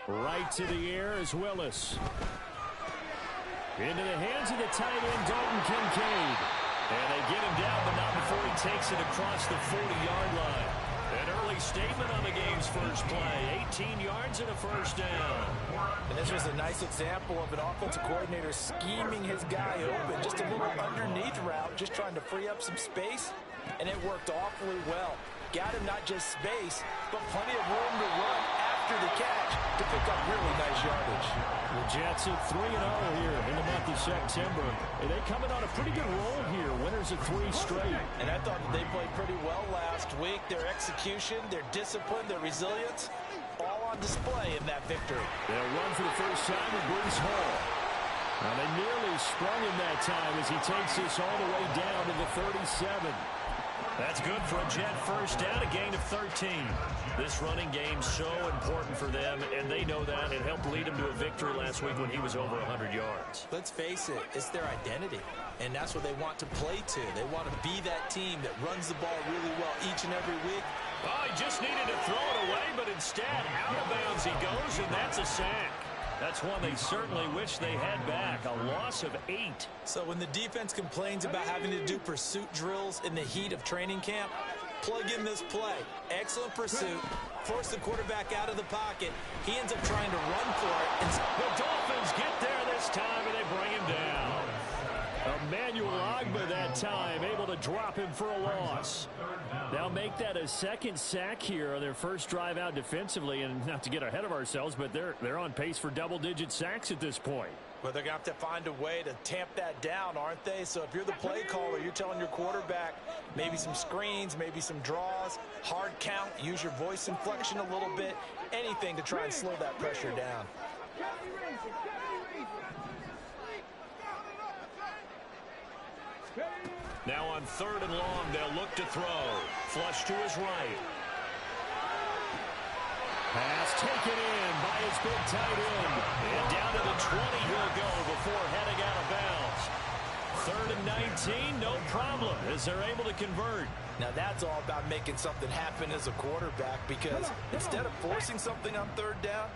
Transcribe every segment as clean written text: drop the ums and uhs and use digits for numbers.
Right to the air is Willis. Into the hands of the tight end, Dalton Kincaid. And they get him down, but not before he takes it across the 40-yard line. An early statement on the game's first play. 18 yards and a first down. And this was a nice example of an offensive coordinator scheming his guy open. Just a little underneath route, just trying to free up some space. And it worked awfully well. Got him not just space, but plenty of room to run after the catch to pick up really nice yardage. The Jets at 3-0 here in the month of September. And they coming on a pretty good roll here. Winners of 3 straight. And I thought that they played pretty well last week. Their execution, their discipline, their resilience, all on display in that victory. They'll run for the first time with Breece Hall. Now they nearly sprung him that time as he takes this all the way down to the 37. That's good for a Jet first down, a gain of 13. This running game's so important for them, and they know that. It helped lead them to a victory last week when he was over 100 yards. Let's face it, it's their identity, and that's what they want to play to. They want to be that team that runs the ball really well each and every week. Oh, he just needed to throw it away, but instead, out of bounds he goes, and that's a sack. That's one they certainly wish they had back. A loss of 8. So when the defense complains about having to do pursuit drills in the heat of training camp, plug in this play. Excellent pursuit. Force the quarterback out of the pocket. He ends up trying to run for it. And the Dolphins get there this time, and they bring him down. Emmanuel Ogbah that time, able to drop him for a loss. They'll make that a second sack here on their first drive out defensively, and not to get ahead of ourselves, but they're on pace for double-digit sacks at this point. Well, they're going to have to find a way to tamp that down, aren't they? So if you're the play caller, you're telling your quarterback maybe some screens, maybe some draws, hard count, use your voice inflection a little bit, anything to try and slow that pressure down. Now on 3rd and long, they'll look to throw. Flush to his right. Pass taken in by his big tight end. And down to the 20 he'll go before heading out of bounds. 3rd and 19, no problem, as they're able to convert. Now that's all about making something happen as a quarterback, because instead of forcing something on 3rd down,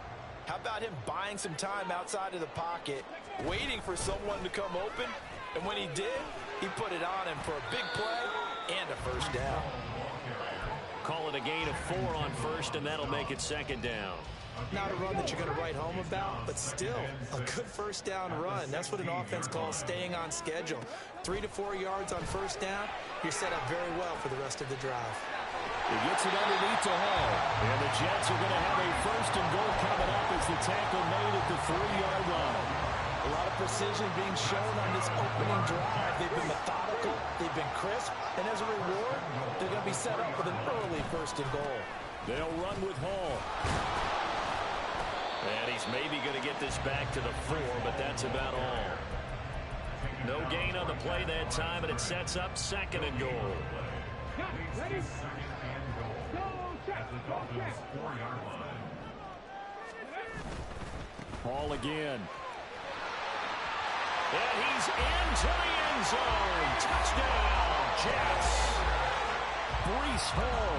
how about him buying some time outside of the pocket, waiting for someone to come open, and when he did, he put it on him for a big play and a first down. Call it a gain of 4 on 1st, and that'll make it 2nd down. Not a run that you're going to write home about, but still a good first down run. That's what an offense calls staying on schedule. 3 to 4 yards on 1st down, you're set up very well for the rest of the drive. He gets it underneath to Hall. And the Jets are going to have a 1st and goal coming up as the tackle made at the 3-yard line. A lot of precision being shown on this opening drive. They've been methodical, they've been crisp, and as a reward, they're going to be set up with an early 1st and goal. They'll run with Hall. And he's maybe going to get this back to the 4, but that's about all. No gain on the play that time, and it sets up 2nd and goal. Ready? Hall again. And he's into the end zone. Touchdown, Jets. Breece Hall,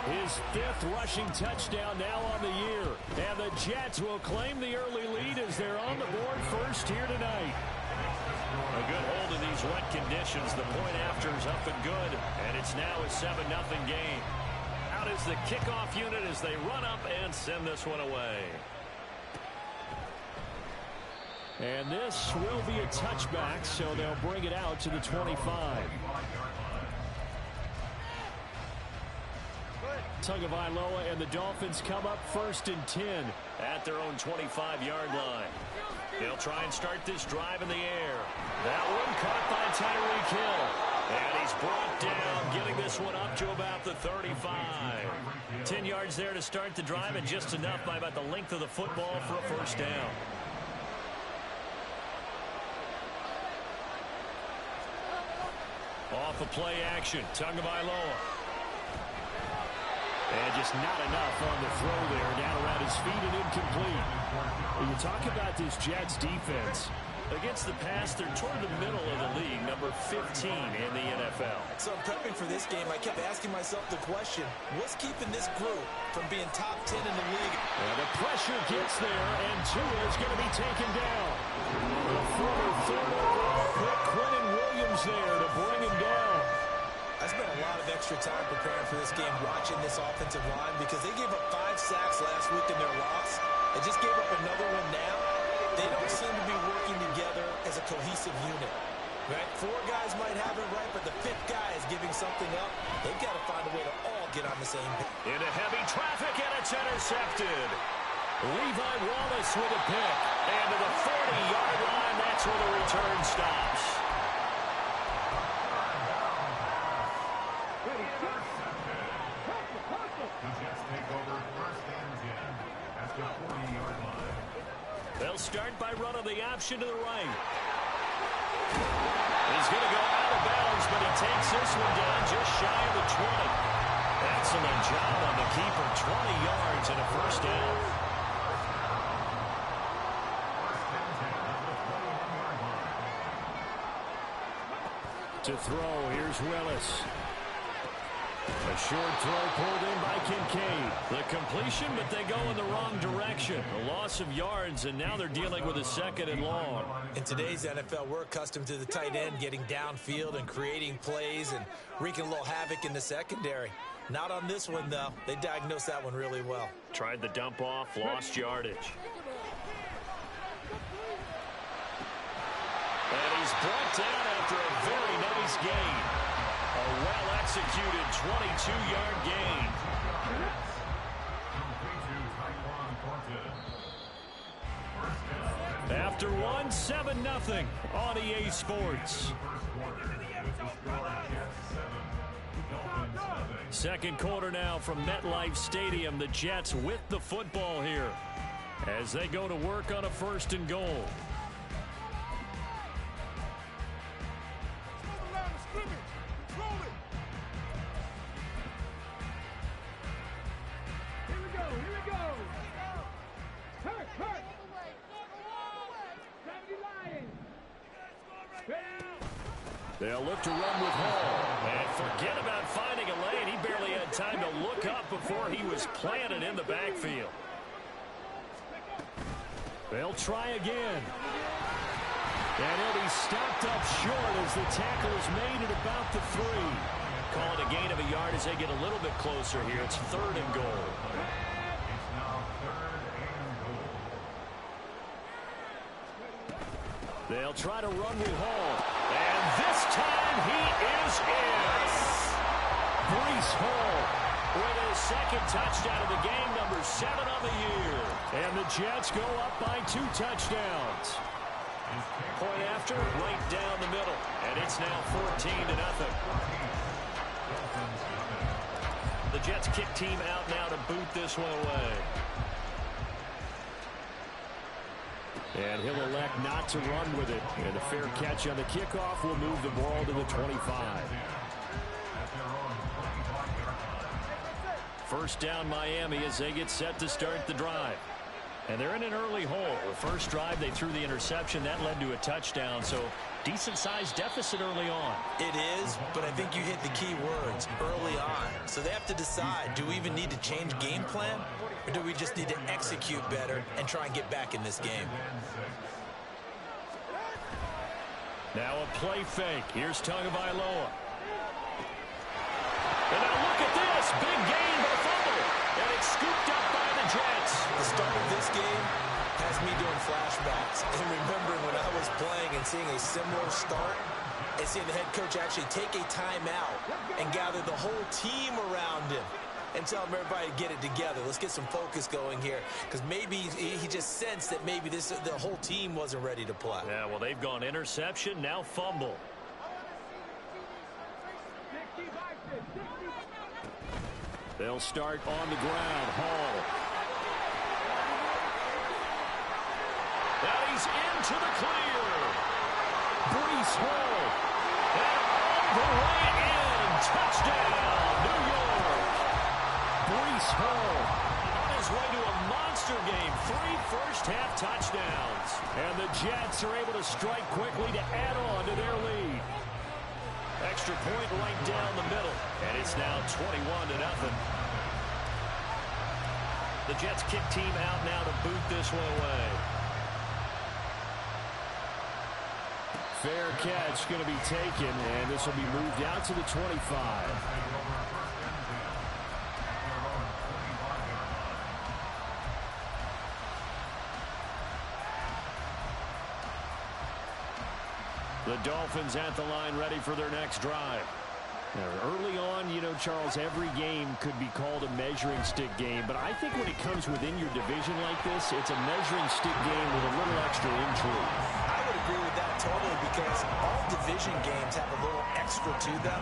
his 5th rushing touchdown now on the year. And the Jets will claim the early lead as they're on the board first here tonight. A good hold in these wet conditions. The point after is up and good, and it's now a 7-0 game. Out is the kickoff unit as they run up and send this one away. And this will be a touchback, so they'll bring it out to the 25. Tagovailoa and the Dolphins come up 1st and 10 at their own 25-yard line. They'll try and start this drive in the air. That one caught by Tyreek Hill. And he's brought down, getting this one up to about the 35. 10 yards there to start the drive, and just enough by about the length of the football for a 1st down. Off a play action, Tagovailoa. And just not enough on the throw there, down around his feet and incomplete. When you talk about this Jets defense, Against the pass, they're toward the middle of the league, number 15 in the NFL. So prepping for this game, I kept asking myself the question, what's keeping this group from being top 10 in the league? And the pressure gets there, and Tua is going to be taken down. The former third overall pick, Quentin Williams there to bring him down. I spent a lot of extra time preparing for this game, watching this offensive line, because they gave up 5 sacks last week in their loss. They just gave up another one now. They don't seem to be working together as a cohesive unit. Right? 4 guys might have it right, but the 5th guy is giving something up. They've got to find a way to all get on the same page. Into heavy traffic, and it's intercepted. Levi Wallace with a pick. And to the 40-yard line, that's where the return stops. They'll start by running the option to the right. He's going to go out of bounds, but he takes this one down just shy of the 20. Excellent job on the keeper. 20 yards and a first down. To throw, here's Willis. A short throw pulled in by Kincaid. The completion, but they go in the wrong direction. A loss of yards, and now they're dealing with a 2nd and long. In today's NFL, we're accustomed to the tight end getting downfield and creating plays and wreaking a little havoc in the secondary. Not on this one, though. They diagnosed that one really well. Tried the dump off, lost yardage. And he's brought down after a very nice gain. A well-executed 22-yard gain. After one, 7-0 on EA Sports. Second quarter now from MetLife Stadium. The Jets with the football here as they go to work on a 1st and goal. They'll look to run with Hall. And forget about finding a lane. He barely had time to look up before he was planted in the backfield. They'll try again. And he'll be stopped up short as the tackle is made at about the 3. Call it a gain of a yard as they get a little bit closer here. It's 3rd and goal. They'll try to run with Hall. And this time he is in. Breece Hall with his 2nd touchdown of the game, number 7 on the year. And the Jets go up by 2 touchdowns. Point after, right down the middle. And it's now 14-0. The Jets kick team out now to boot this one away. And he'll elect not to run with it. And a fair catch on the kickoff will move the ball to the 25. First down Miami as they get set to start the drive. And they're in an early hole. The first drive they threw the interception. That led to a touchdown. So decent-sized deficit early on. It is, but I think you hit the key words, early on. So they have to decide, do we even need to change game plan? Or do we just need to execute better and try and get back in this game? Now a play fake. Here's Tagovailoa. And now look at this. Big gain but a fumble. And it's scooped up by the Jets. The start of this game has me doing flashbacks and remembering when I was playing and seeing a similar start and seeing the head coach actually take a timeout and gather the whole team around him and tell him everybody to get it together. Let's get some focus going here, because maybe he just sensed that maybe the whole team wasn't ready to play. Yeah, well, they've gone interception, now fumble. They'll start on the ground. Hall. And he's into the clear. Breece Hall. And all the way in. Touchdown, New York. Breece Hall on his way to a monster game. 3 first first half touchdowns. And the Jets are able to strike quickly to add on to their lead. Extra point right down the middle. And it's now 21-0. The Jets kick team out now to boot this one away. Fair catch going to be taken, and this will be moved out to the 25. The Dolphins at the line ready for their next drive. Now, early on, you know, Charles, every game could be called a measuring stick game, but I think when it comes within your division like this, it's a measuring stick game with a little extra intrigue. I would agree with that totally because all division games have a little extra to them.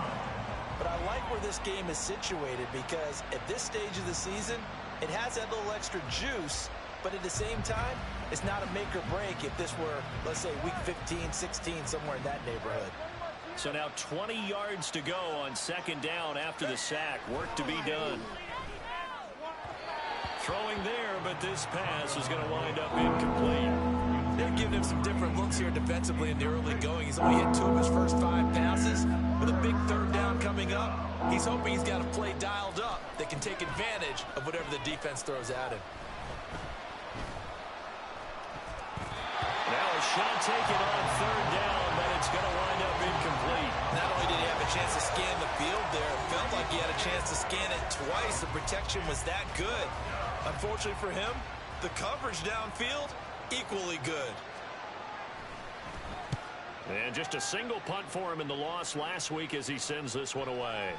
But I like where this game is situated because at this stage of the season, it has that little extra juice, but at the same time, it's not a make or break if this were, let's say, week 15, 16, somewhere in that neighborhood. So now 20 yards to go on second down after the sack. Work to be done. Throwing there, but this pass is going to wind up incomplete. They're giving him some different looks here defensively in the early going. He's only hit 2 of his first 5 passes. With a big third down coming up, he's hoping he's got a play dialed up that can take advantage of whatever the defense throws at him. Now a shot taken on third down, but it's going to wind up incomplete. Not only did he have a chance to scan the field there, it felt like he had a chance to scan it twice. The protection was that good. Unfortunately for him, the coverage downfield, equally good. And just a single punt for him in the loss last week as he sends this one away.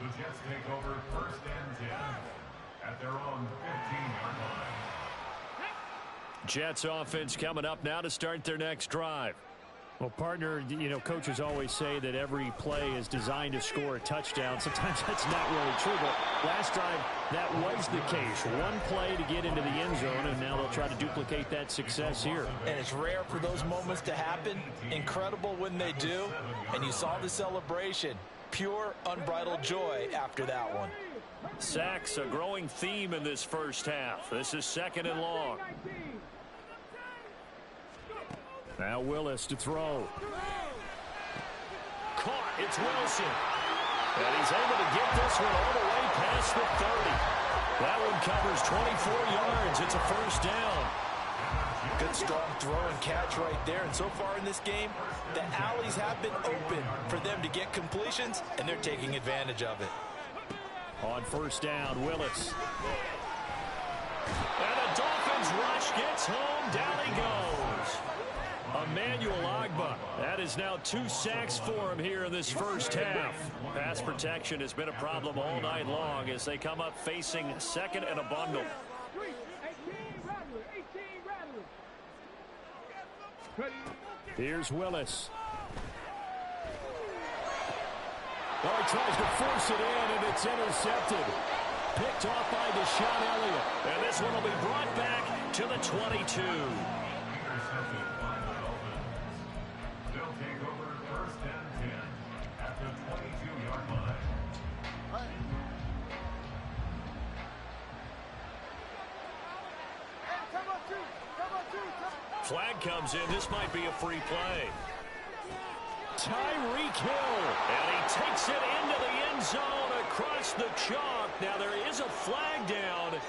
The Jets take over first and 10 at their own 15-yard line. Jets offense coming up now to start their next drive. Well, partner, you know, coaches always say that every play is designed to score a touchdown. Sometimes that's not really true, but last drive that was the case. One play to get into the end zone, and now they'll try to duplicate that success here. And it's rare for those moments to happen. Incredible when they do. And you saw the celebration. Pure, unbridled joy after that one. Sacks, a growing theme in this first half. This is second and long. Now Willis to throw. Caught. It's Wilson. And he's able to get this one all the way past the 30. That one covers 24 yards. It's a first down. Good strong throw and catch right there. And so far in this game, the alleys have been open for them to get completions, and they're taking advantage of it. On first down, Willis. And the Dolphins rush gets home. Down he goes. Emmanuel Ogbah. That is now 2 sacks for him here in this first half. Pass protection has been a problem all night long as they come up facing second and a bundle. Here's Willis. Well, he tries to force it in, and it's intercepted. Picked off by Deshaun Elliott. And this one will be brought back to the 22. They'll take over first and 10 at the 22-yard line. Flag comes in. This might be a free play. Tyreek Hill. And he takes it into the end zone across the chalk. Now there is a flag down,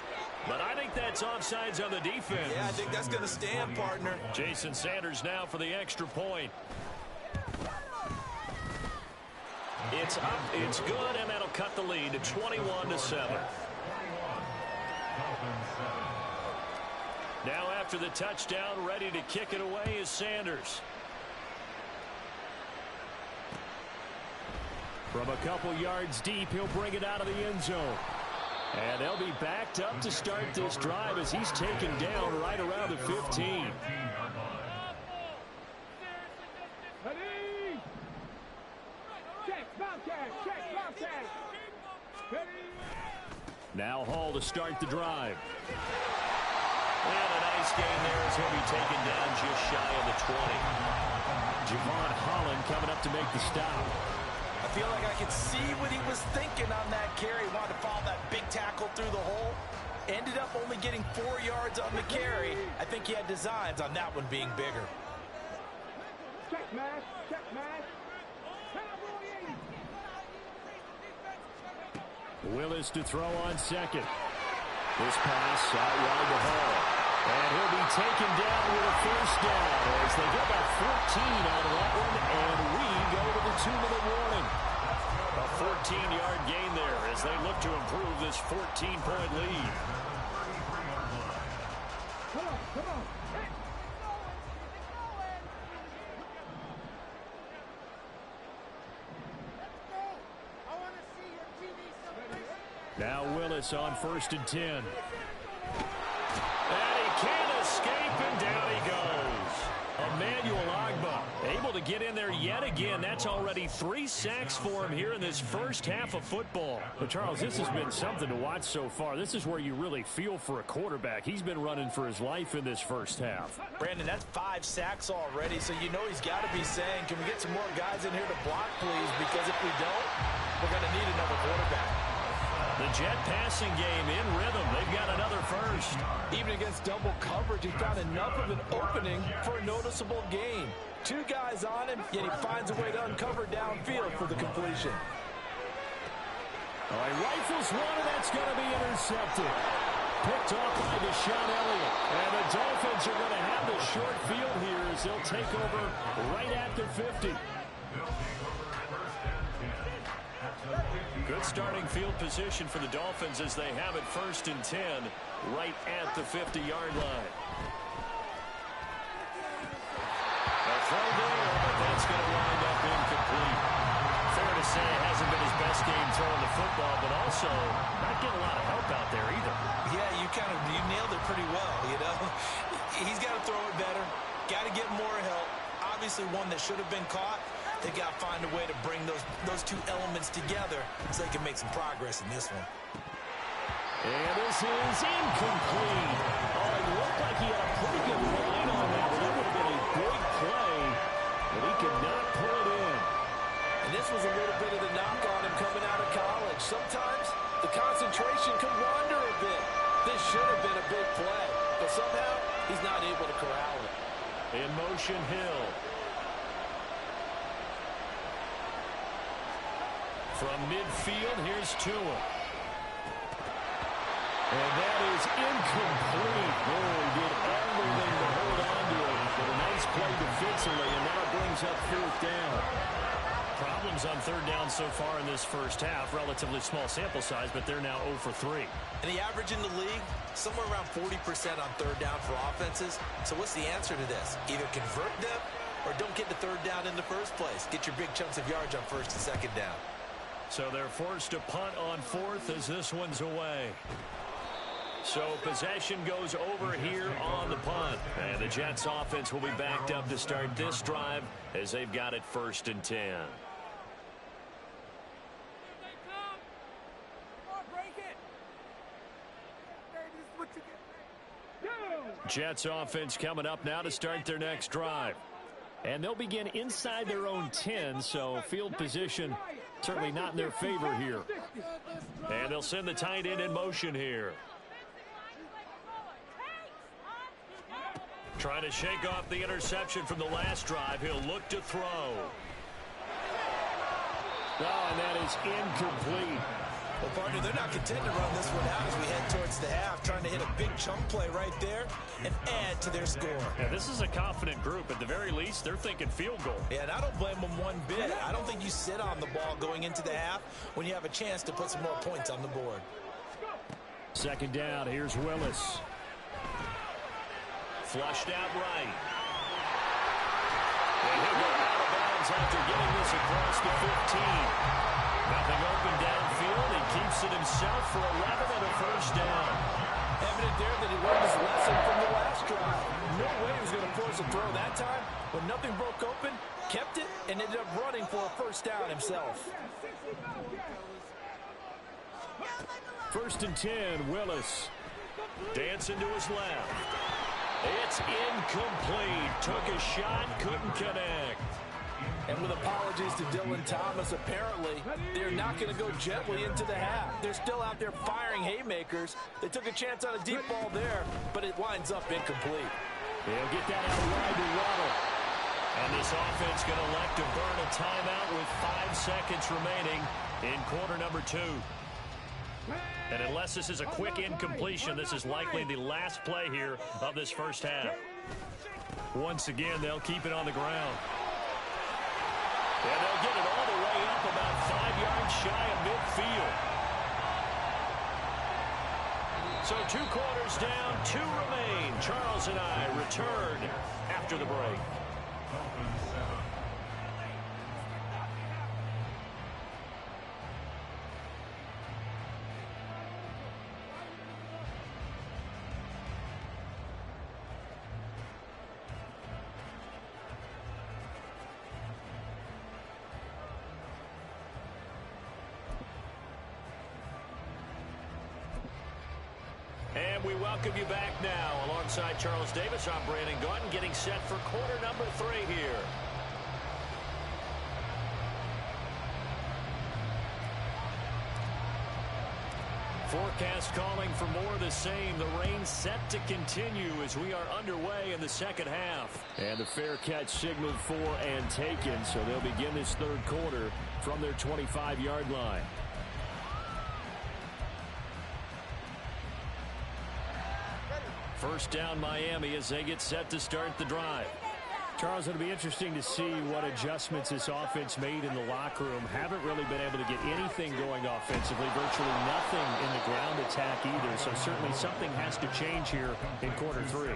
but I think that's offsides on the defense. Yeah, I think that's going to stand, partner. Jason Sanders now for the extra point. It's up, it's good, and that'll cut the lead to 21-7. Now after the touchdown, ready to kick it away is Sanders. From a couple yards deep, he'll bring it out of the end zone. And they'll be backed up to start this drive as he's taken down right around the 15. Now Hall to start the drive. And a nice gain there as he'll be taken down just shy of the 20. Javon Holland coming up to make the stop. I feel like I could see what he was thinking on that carry. He wanted to follow that big tackle through the hole. Ended up only getting 4 yards on the carry. I think he had designs on that one being bigger. Check match, check match. Willis to throw on second. This pass out wide to Hall. And he'll be taken down with a first down as they get about 14 out of that one, and we go to the 2-minute warning. A 14-yard gain there as they look to improve this 14-point lead. Come on, come on. Now Willis on 1st and 10. And he can't escape, and down he goes. Emmanuel Ogbah able to get in there yet again. That's already 3 sacks for him here in this first half of football. But, Charles, this has been something to watch so far. This is where you really feel for a quarterback. He's been running for his life in this first half. Brandon, that's 5 sacks already, so you know he's got to be saying, can we get some more guys in here to block, please? Because if we don't, we're going to need another quarterback. The Jet passing game in rhythm. They've got another first. Even against double coverage, he found enough of an opening for a noticeable gain. 2 guys on him, yet he finds a way to uncover downfield for the completion. All right, rifles one, and that's going to be intercepted. Picked off by Deshaun Elliott. And the Dolphins are going to have the short field here as they'll take over right at the 50. Good starting field position for the Dolphins as they have it 1st and 10 right at the 50-yard line. A throw there, but that's going to wind up incomplete. Fair to say it hasn't been his best game throwing the football, but also not getting a lot of help out there either. Yeah, you nailed it pretty well, you know. He's got to throw it better, got to get more help. Obviously one that should have been caught. They got to find a way to bring those 2 elements together so they can make some progress in this one. And this is incomplete. Oh, it looked like he had a pretty good line on that. That would have been a big play, but he could not pull it in. And this was a little bit of the knock on him coming out of college. Sometimes the concentration could wander a bit. This should have been a big play, but somehow he's not able to corral it. In motion, Hill. From midfield, here's Tua. And that is incomplete. Oh, he did everything to hold on to it. But a nice play defensively, and now it brings up 4th down. Problems on 3rd down so far in this first half. Relatively small sample size, but they're now 0 for 3. And the average in the league, somewhere around 40% on 3rd down for offenses. So what's the answer to this? Either convert them or don't get the 3rd down in the first place. Get your big chunks of yards on 1st and 2nd down. So they're forced to punt on 4th as this one's away. So possession goes over here on the punt. And the Jets offense will be backed up to start this drive as they've got it 1st and 10. Jets offense coming up now to start their next drive. And they'll begin inside their own 10, so field position certainly not in their favor here. And they'll send the tight end in motion here. Trying to shake off the interception from the last drive. He'll look to throw. Oh, and that is incomplete. Well, partner, they're not content to run this one out as we head towards the half, trying to hit a big chunk play right there and add to their score. Yeah, this is a confident group. At the very least, they're thinking field goal. Yeah, and I don't blame them one bit. I don't think you sit on the ball going into the half when you have a chance to put some more points on the board. 2nd down, here's Willis. Flushed out right. And he'll go out of bounds after getting this across the 15. Nothing open downfield. He keeps it himself for 11 and a first down. Evident there that he learned his lesson from the last drive. No way he was going to force a throw that time. When nothing broke open, kept it, and ended up running for a first down himself. 1st and 10, Willis. Dancing to his left. It's incomplete. Took a shot, couldn't connect. And with apologies to Dylan Thomas, apparently they're not going to go gently into the half. They're still out there firing haymakers. They took a chance on a deep ball there, but it winds up incomplete. They'll get that out wide to Waddle. And this offense going to elect to burn a timeout with 5 seconds remaining in quarter number 2. And unless this is a quick incompletion, this is likely the last play here of this first half. Once again, they'll keep it on the ground. And they'll get it all the way up about 5 yards shy of midfield. So 2 quarters down, 2 remain. Charles and I return after the break. And we welcome you back now. Alongside Charles Davis, I'm Brandon Gaudin, getting set for quarter number 3 here. Forecast calling for more of the same. The rain set to continue as we are underway in the second half. And the fair catch signaled for and taken, so they'll begin this third quarter from their 25-yard line. First down Miami as they get set to start the drive. Charles, it'll be interesting to see what adjustments this offense made in the locker room. Haven't really been able to get anything going offensively. Virtually nothing in the ground attack either. So certainly something has to change here in quarter 3.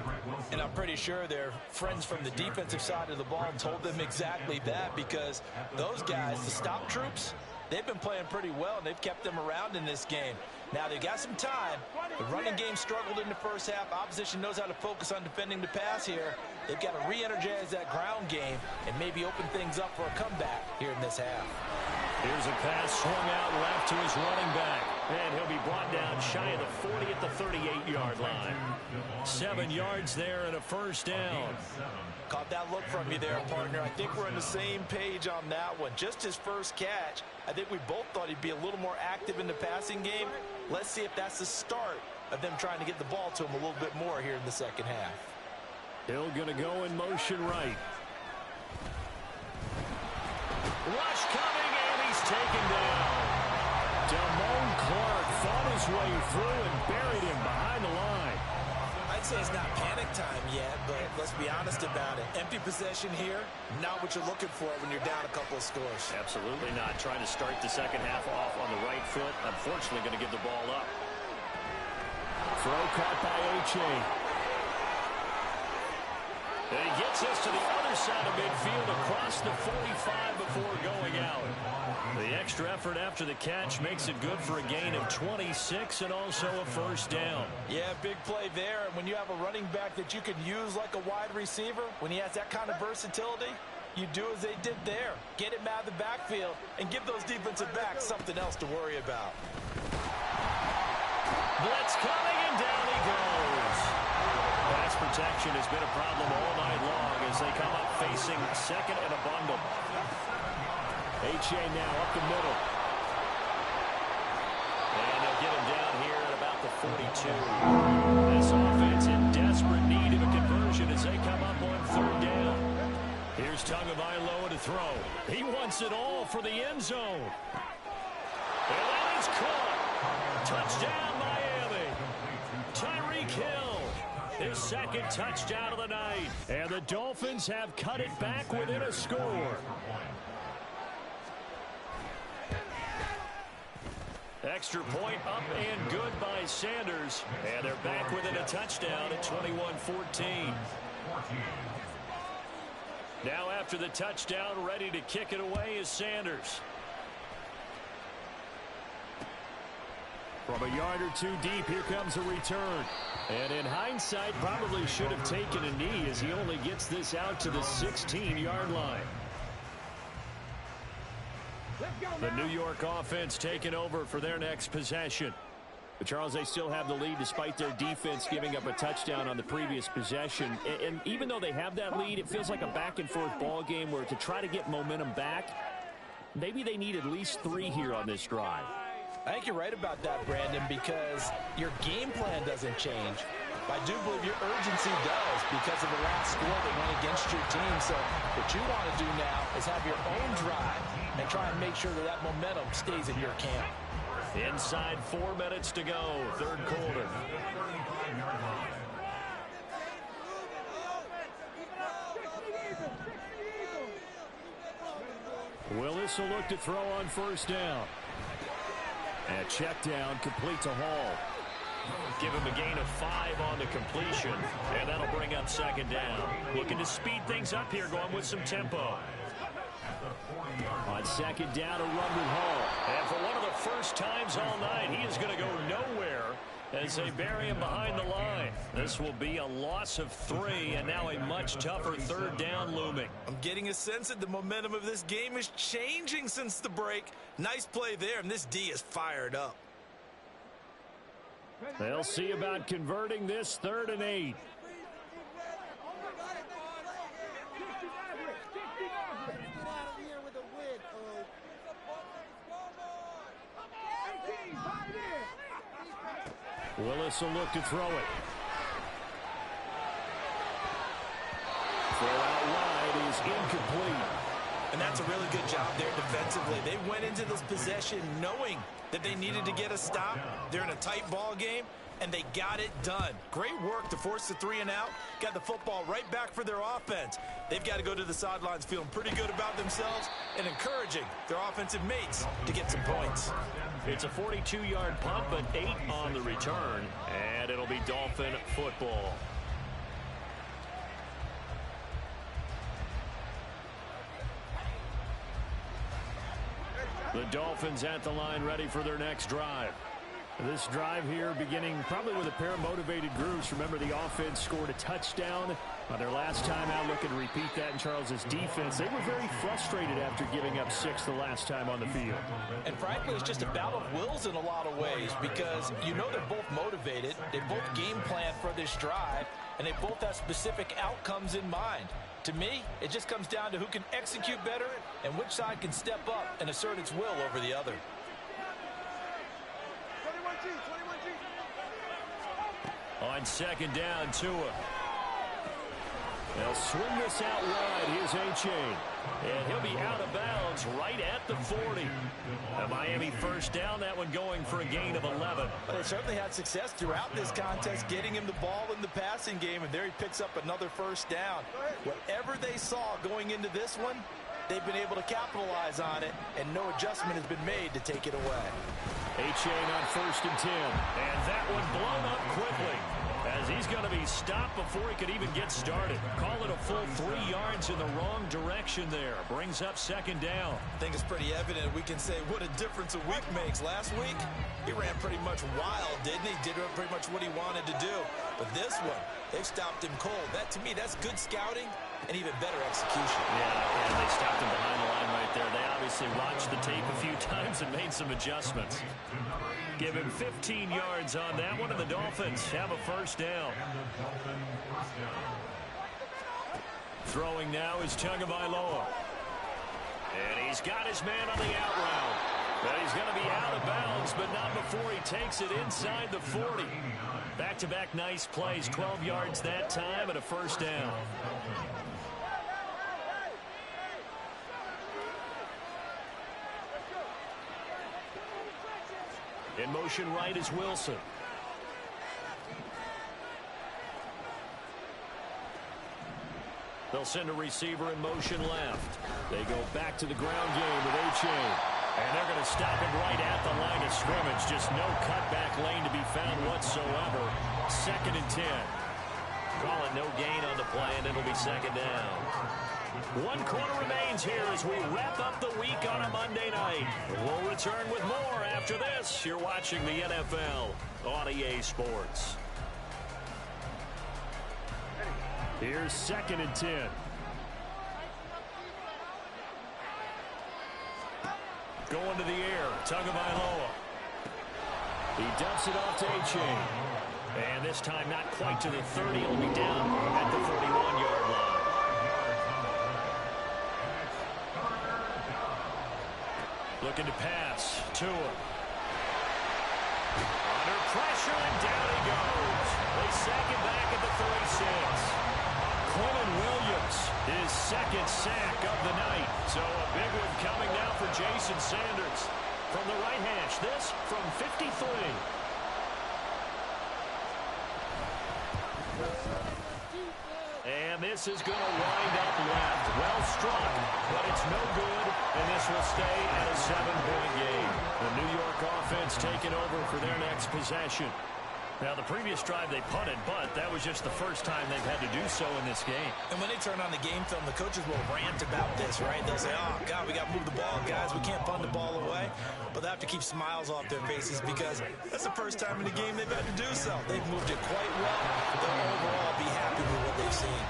And I'm pretty sure their friends from the defensive side of the ball told them exactly that, because those guys, the stop troops, they've been playing pretty well, and they've kept them around in this game. Now, they've got some time. The running game struggled in the first half. Opposition knows how to focus on defending the pass here. They've got to re-energize that ground game and maybe open things up for a comeback here in this half. Here's a pass swung out left to his running back. And he'll be brought down shy of the 40 at the 38-yard line. 7 yards there and a first down. Caught that look from you there, partner. I think we're on the same page on that one. Just his first catch. I think we both thought he'd be a little more active in the passing game. Let's see if that's the start of them trying to get the ball to him a little bit more here in the second half. Hill going to go in motion right. Rush coming, and he's taken down. Damone Clark fought his way through and buried him behind the line. I'd say it's not panic time yet, but let's be honest about it. Empty possession here, not what you're looking for when you're down a couple of scores. Absolutely not. Trying to start the second half off on the right foot. Unfortunately, going to give the ball up. Throw caught by Oche. And he gets us to the other side of midfield across the 45 before going out. The extra effort after the catch makes it good for a gain of 26 and also a first down. Yeah, big play there. And when you have a running back that you can use like a wide receiver, when he has that kind of versatility, you do as they did there. Get him out of the backfield and give those defensive backs something else to worry about. Blitz coming, and down he goes. Pass protection has been a problem all night long as they come up facing second and a bundle. H.A. now up the middle. And they'll get him down here at about the 42. This offense in desperate need of a conversion as they come up on third down. Here's Tagovailoa to throw. He wants it all for the end zone. And that is caught. Touchdown, Miami. Tyreek Hill, his second touchdown of the night. And the Dolphins have cut it back within a score. Extra point up and good by Sanders. And they're back within a touchdown at 21-14. Now after the touchdown, ready to kick it away is Sanders. From a yard or two deep, here comes a return. And in hindsight, probably should have taken a knee as he only gets this out to the 16-yard line. The New York offense taking over for their next possession. But, Charles, they still have the lead despite their defense giving up a touchdown on the previous possession. And even though they have that lead, it feels like a back-and-forth ball game where to try to get momentum back, maybe they need at least 3 here on this drive. I think you're right about that, Brandon, because your game plan doesn't change. But I do believe your urgency does because of the last score that went against your team. So what you want to do now is have your own drive and try and make sure that that momentum stays in your camp. Inside 4 minutes to go, third quarter. Willis will look to throw on first down. And check down, complete to Hall. Give him a gain of 5 on the completion, and that'll bring up second down. Looking to speed things up here, going with some tempo. On second down, a run with Hall. And for one of the first times all night, he is going to go nowhere as they bury him behind the line. This will be a loss of 3, and now a much tougher third down looming. I'm getting a sense that the momentum of this game is changing since the break. Nice play there, and this D is fired up. They'll see about converting this 3rd and 8. Willis will look to throw it. Throw out wide is incomplete. And that's a really good job there defensively. They went into this possession knowing that they needed to get a stop. They're in a tight ball game, and they got it done. Great work to force the 3 and out. Got the football right back for their offense. They've got to go to the sidelines feeling pretty good about themselves and encouraging their offensive mates to get some points. It's a 42-yard punt, but 8 on the return, and it'll be Dolphin football. The Dolphins at the line ready for their next drive. This drive here beginning probably with a pair of motivated groups. Remember, the offense scored a touchdown on their last time out. Looking to repeat that in Charles's defense. They were very frustrated after giving up 6 the last time on the field. And frankly, it's just a battle of wills in a lot of ways because you know they're both motivated. They both game plan for this drive, and they both have specific outcomes in mind. To me, it just comes down to who can execute better and which side can step up and assert its will over the other. 21G. On second down, Tua. They'll swing this out wide. Here's A-Chain. And he'll be out of bounds right at the 40. A Miami first down, that one going for a gain of 11. Well, they certainly had success throughout this contest getting him the ball in the passing game, and there he picks up another first down. Whatever they saw going into this one, they've been able to capitalize on it, and no adjustment has been made to take it away. A-Chain on 1st and 10. And that one blown up quickly as he's going to be stopped before he could even get started. Call it a full 3 yards in the wrong direction there. Brings up second down. I think it's pretty evident we can say what a difference a week makes. Last week, he ran pretty much wild, didn't he? Did pretty much what he wanted to do. But this one, they've stopped him cold. That, to me, that's good scouting and even better execution. Yeah, and they stopped him behind the line right there. They obviously watched the tape a few times and made some adjustments. Give him 15 yards on that one, and the Dolphins have a first down. Throwing now is Tagovailoa. And he's got his man on the out route. But he's going to be out of bounds, but not before he takes it inside the 40. Back-to-back nice plays, 12 yards that time, and a first down. In motion right is Wilson. They'll send a receiver in motion left. They go back to the ground game with A-Chain. And they're going to stop him right at the line of scrimmage. Just no cutback lane to be found whatsoever. 2nd and 10. Call it no gain on the play, and it'll be second down. 1 quarter remains here as we wrap up the week on a Monday night. We'll return with more after this. You're watching the NFL on EA Sports. Here's 2nd and 10. Going to the air, Tagovailoa. He dumps it off to A-Chain. And this time not quite to the 30. He'll be down at the 41-yard line. Looking to pass. Tua. Under pressure, and down he goes. They sack him back at the 36. Quillen Williams, his second sack of the night. So a big one coming now for Jason Sanders. From the right hash, this from 53. And this is going to wind up left. Well struck, but it's no good, and this will stay at a 7-point game. The New York offense taking over for their next possession. Now, the previous drive they punted, but that was just the first time they've had to do so in this game. And when they turn on the game film, the coaches will rant about this, right? They'll say, oh, God, we got to move the ball, guys. We can't punt the ball away. But they have to keep smiles off their faces because that's the first time in the game they've had to do so. They've moved it quite well. They'll overall be happy with what they've seen.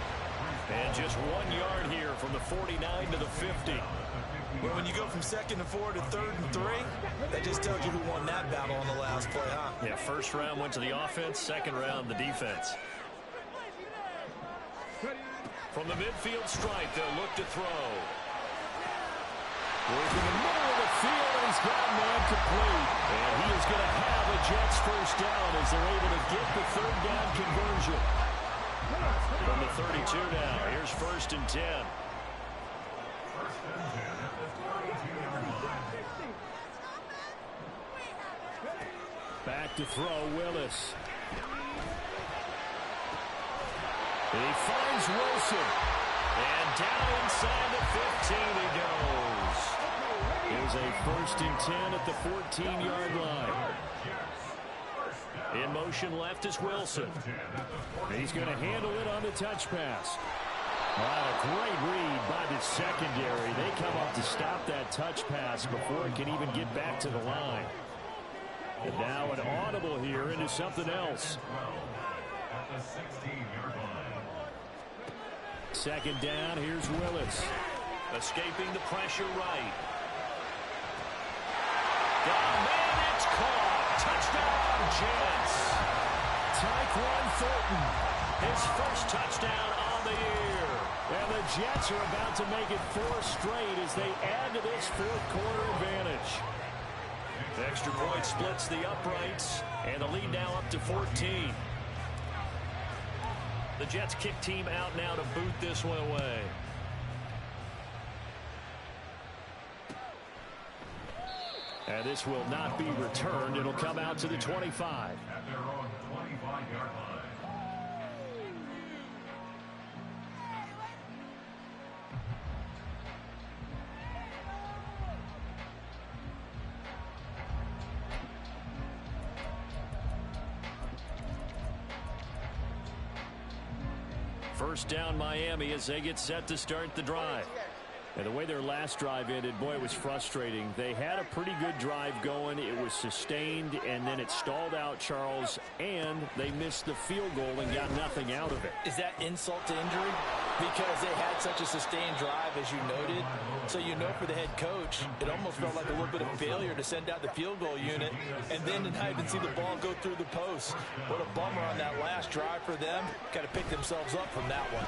And just 1 yard here from the 49 to the 50. Well, when you go from 2nd and 4 to 3rd and 3, that just tells you who won that battle on the last play, huh? Yeah, first round went to the offense, second round the defense. From the midfield stripe, they'll look to throw. Working the middle of the field, and he's got a man complete. And he is going to have a Jets first down as they're able to get the third down conversion. From the 32 now, here's 1st and 10. Back to throw, Willis. He finds Wilson. And down inside the 15 he goes. Here's a 1st and 10 at the 14-yard line. In motion left is Wilson. He's going to handle it on the touch pass. A great read by the secondary. They come up to stop that touch pass before it can even get back to the line. And now an audible here into something else. Second down, here's Willis. Escaping the pressure right. Got a man, it's caught. Touchdown, Jets. Tyquan Thornton, his first touchdown on the year. And the Jets are about to make it 4 straight as they add to this fourth quarter advantage. The extra point splits the uprights, and the lead now up to 14. The Jets kick team out now to boot this one away. And this will not be returned. It'll come out to the 25. At their own 25-yard line. First down Miami as they get set to start the drive. And the way their last drive ended, boy, it was frustrating. They had a pretty good drive going. It was sustained, and then it stalled out, Charles, and they missed the field goal and got nothing out of it. Is that insult to injury? Because they had such a sustained drive, as you noted. So you know for the head coach, it almost felt like a little bit of failure to send out the field goal unit and then to not even see the ball go through the post. What a bummer on that last drive for them. Got to pick themselves up from that one.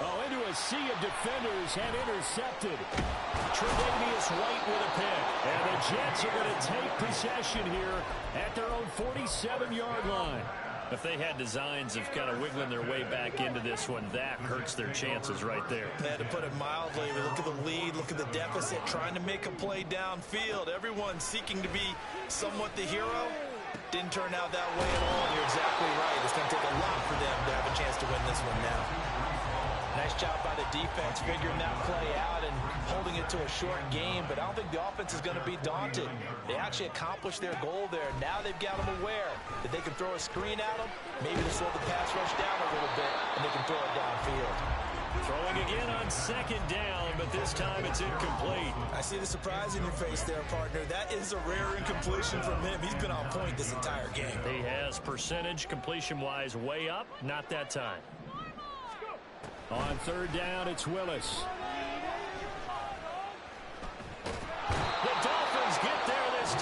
Oh, into a sea of defenders and intercepted. Tre'Davious White with a pick. And the Jets are going to take possession here at their own 47-yard line. If they had designs of kind of wiggling their way back into this one, that hurts their chances right there. They had to put it mildly. Look at the lead, look at the deficit, trying to make a play downfield. Everyone seeking to be somewhat the hero. Didn't turn out that way at all. You're exactly right. It's going to take a lot for them to have a chance to win this one now. Nice job by the defense figuring that play out and holding it to a short game, but I don't think the offense is going to be daunted. They actually accomplished their goal there. Now they've got them aware that they can throw a screen at them, maybe to slow the pass rush down a little bit, and they can throw it downfield. Throwing again on second down, but this time it's incomplete. I see the surprise in your face there, partner. That is a rare incompletion from him. He's been on point this entire game. He has percentage completion-wise way up, not that time. On third down, it's Willis. The Dolphins get there this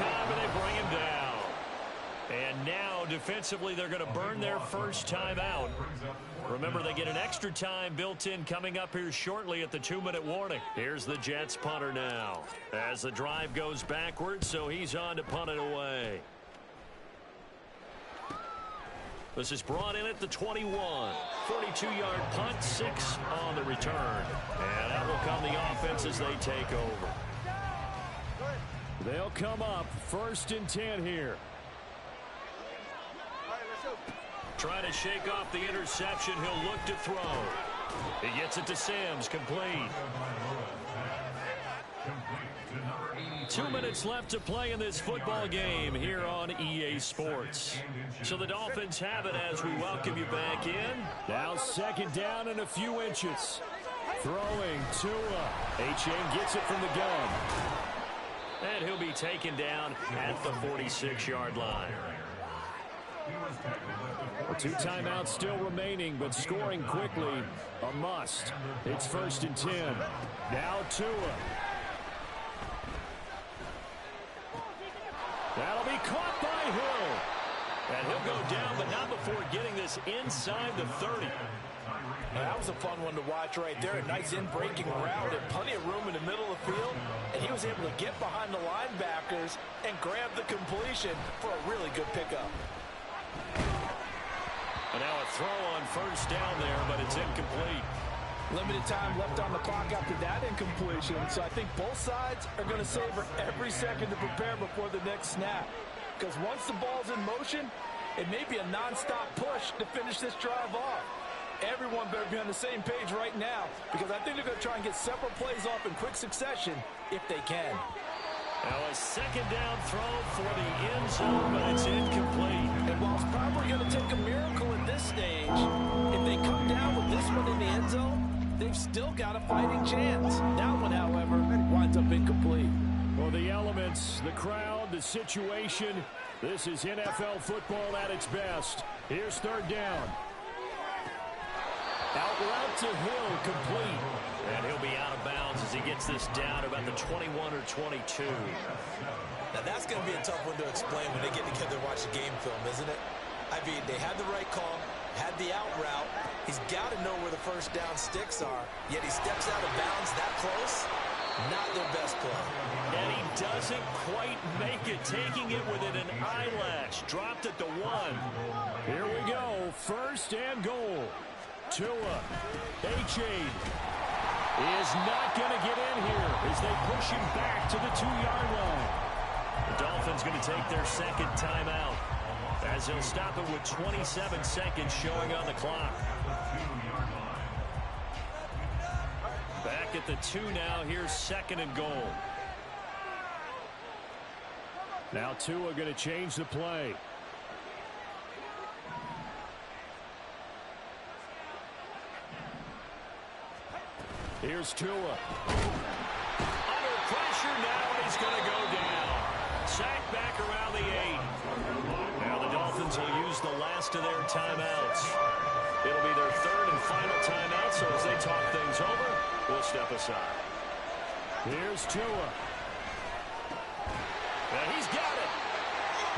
defensively, they're going to burn their first time out. Remember, they get an extra time built in coming up here shortly at the 2-minute warning. Here's the Jets punter now as the drive goes backwards, so he's on to punt it away. This is brought in at the 21. 42-yard punt, 6 on the return. And that will come the offense as they take over. They'll come up 1st and 10 here. Trying to shake off the interception. He'll look to throw. He gets it to Sims, complete. 2 minutes left to play in this football game here on EA Sports. So the Dolphins have it as we welcome you back in. Now 2nd down and a few inches. Throwing Tua. Achane gets it from the gun. And he'll be taken down at the 46-yard line. 2 timeouts still remaining, but scoring quickly a must. It's 1st and 10. Now Tua. That'll be caught by Hill. And he'll go down, but not before getting this inside the 30. That was a fun one to watch right there. A nice in-breaking route and plenty of room in the middle of the field. And he was able to get behind the linebackers and grab the completion for a really good pickup. And now a throw on 1st down there, but it's incomplete. Limited time left on the clock after that incompletion. So I think both sides are going to savor every second to prepare before the next snap. Because once the ball's in motion, it may be a non-stop push to finish this drive off. Everyone better be on the same page right now, because I think they're going to try and get several plays off in quick succession if they can. Now a 2nd down throw for the end zone, but it's incomplete. And while it's probably going to take a miracle at this stage, if they come down with this one in the end zone, they've still got a fighting chance. That one, however, winds up incomplete. Well, the elements, the crowd, the situation, this is NFL football at its best. Here's 3rd down. Out route to Hill, complete. And he'll be out of bounds as he gets this down about the 21 or 22. Now that's going to be a tough one to explain when they get together and watch the game film, isn't it? I mean, they had the right call, had the out route. He's got to know where the 1st down sticks are, yet he steps out of bounds that close. Not their best play. And he doesn't quite make it, taking it within an eyelash. Dropped at the 1. Here we go, 1st and goal. Tua. Achane is not going to get in here as they push him back to the 2-yard line. The Dolphins going to take their 2nd timeout as they'll stop it with 27 seconds showing on the clock. Back at the 2 now. Here's 2nd and goal. Now Tua going to change the play. Here's Tua. Under pressure now, and he's going to go down. Sacked back around the 8. Now the Dolphins will use the last of their timeouts. It'll be their 3rd and final timeout, so as they talk things over, we'll step aside. Here's Tua. And he's got it.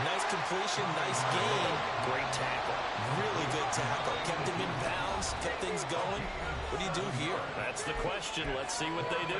Nice completion, nice gain. Great tackle. Really good tackle. Kept him in bounds, kept things going. What do you do here? That's the question. Let's see what they do.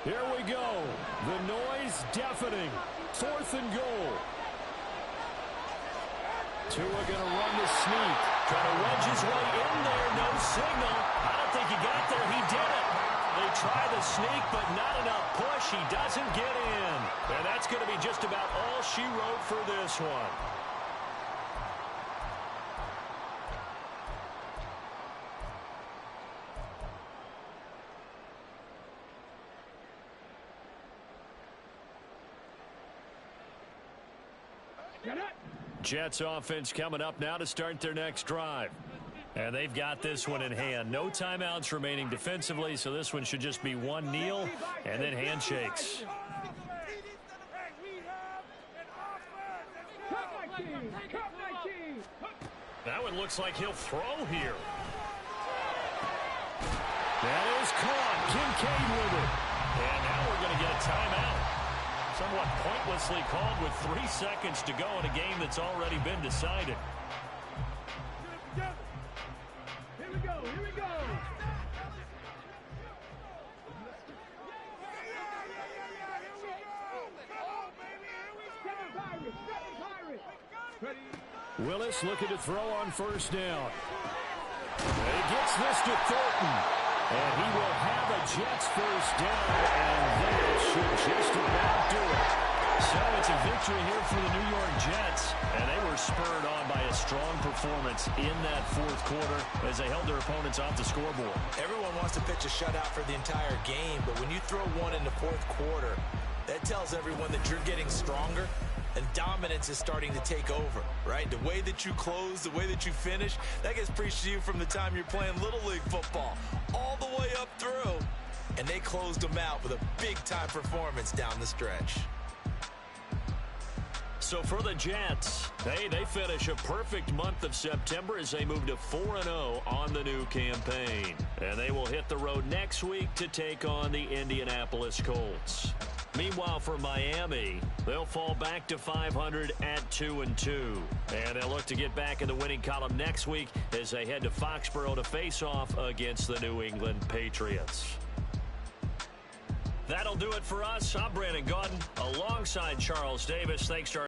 Here we go. The noise deafening. 4th and goal. Tua going to run the sneak. Trying to wedge his way in there. No signal. I don't think he got there. He did it. They try the sneak, but not enough push. He doesn't get in. And that's going to be just about all she wrote for this one. Jets offense coming up now to start their next drive. And they've got this one in hand. No timeouts remaining defensively, so this one should just be one kneel and then handshakes. That one looks like he'll throw here. That is caught. Kincaid with it. And now we're going to get a timeout. Somewhat pointlessly called with 3 seconds to go in a game that's already been decided. Here we go, here we go. Willis looking to throw on first down. He gets this to Thornton. And he will have a Jets first down, and that should just about do it. So it's a victory here for the New York Jets, and they were spurred on by a strong performance in that fourth quarter as they held their opponents off the scoreboard. Everyone wants to pitch a shutout for the entire game, but when you throw one in the fourth quarter, that tells everyone that you're getting stronger and dominance is starting to take over, right? The way that you close, the way that you finish, that gets preached to you from the time you're playing Little League football all the way up through. And they closed them out with a big-time performance down the stretch. So for the Jets, they finish a perfect month of September as they move to 4-0 on the new campaign. And they will hit the road next week to take on the Indianapolis Colts. Meanwhile, for Miami, they'll fall back to 500 at 2-2. And they'll look to get back in the winning column next week as they head to Foxborough to face off against the New England Patriots. That'll do it for us. I'm Brandon Gaudin alongside Charles Davis. Thanks to our